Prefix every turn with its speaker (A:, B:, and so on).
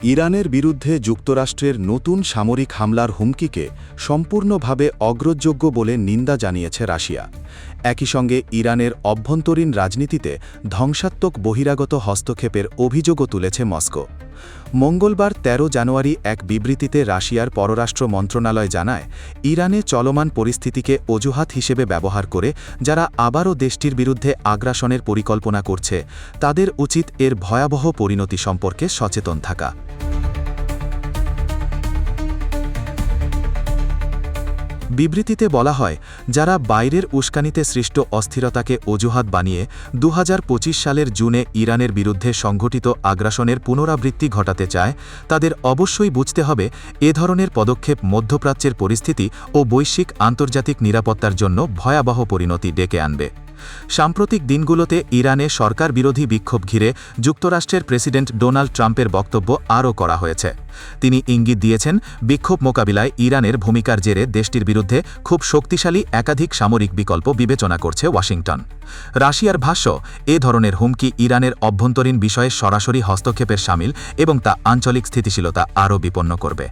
A: ইরানের বিরুদ্ধে যুক্তরাষ্ট্রের নতুন সামরিক হামলার হুমকিকে সম্পূর্ণভাবে অগ্রহণযোগ্য বলে নিন্দা জানিয়েছে রাশিয়া। একই সঙ্গে ইরানের অভ্যন্তরীণ রাজনীতিতে ধ্বংসাত্মক বহিরাগত হস্তক্ষেপের অভিযোগও তুলেছে মস্কো। মঙ্গলবার ১৩ জানুয়ারি এক বিবৃতিতে রাশিয়ার পররাষ্ট্র মন্ত্রণালয় জানায়, ইরানে চলমান পরিস্থিতিকে অজুহাত হিসেবে ব্যবহার করে যারা আবারও দেশটির বিরুদ্ধে আগ্রাসনের পরিকল্পনা করছে, তাদের উচিত এর ভয়াবহ পরিণতি সম্পর্কে সচেতন থাকা। বিবৃতিতে বলা হয়, যারা বাইরের উস্কানিতে সৃষ্ট অস্থিরতাকে অজুহাত বানিয়ে ২০২৫ সালের জুনে ইরানের বিরুদ্ধে সংঘটিত আগ্রাসনের পুনরাবৃত্তি ঘটাতে চায়, তাদের অবশ্যই বুঝতে হবে এ ধরনের পদক্ষেপ মধ্যপ্রাচ্যের পরিস্থিতি ও বৈশ্বিক আন্তর্জাতিক নিরাপত্তার জন্য ভয়াবহ পরিণতি ডেকে আনবে। সাম্প্রতিক দিনগুলোতে ইরানে সরকার বিরোধী বিক্ষোভ ঘিরে যুক্তরাষ্ট্রের প্রেসিডেন্ট ডোনাল্ড ট্রাম্পের বক্তব্য আরও কড়া হয়েছে। তিনি ইঙ্গিত দিয়েছেন, বিক্ষোভ মোকাবিলায় ইরানের ভূমিকার জেরে দেশটির বিরুদ্ধে খুব শক্তিশালী একাধিক সামরিক বিকল্প বিবেচনা করছে ওয়াশিংটন। রাশিয়ার ভাষ্য, এ ধরনের হুমকি ইরানের অভ্যন্তরীণ বিষয়ে সরাসরি হস্তক্ষেপের শামিল এবং তা আঞ্চলিক স্থিতিশীলতা আরও বিপন্ন করবে।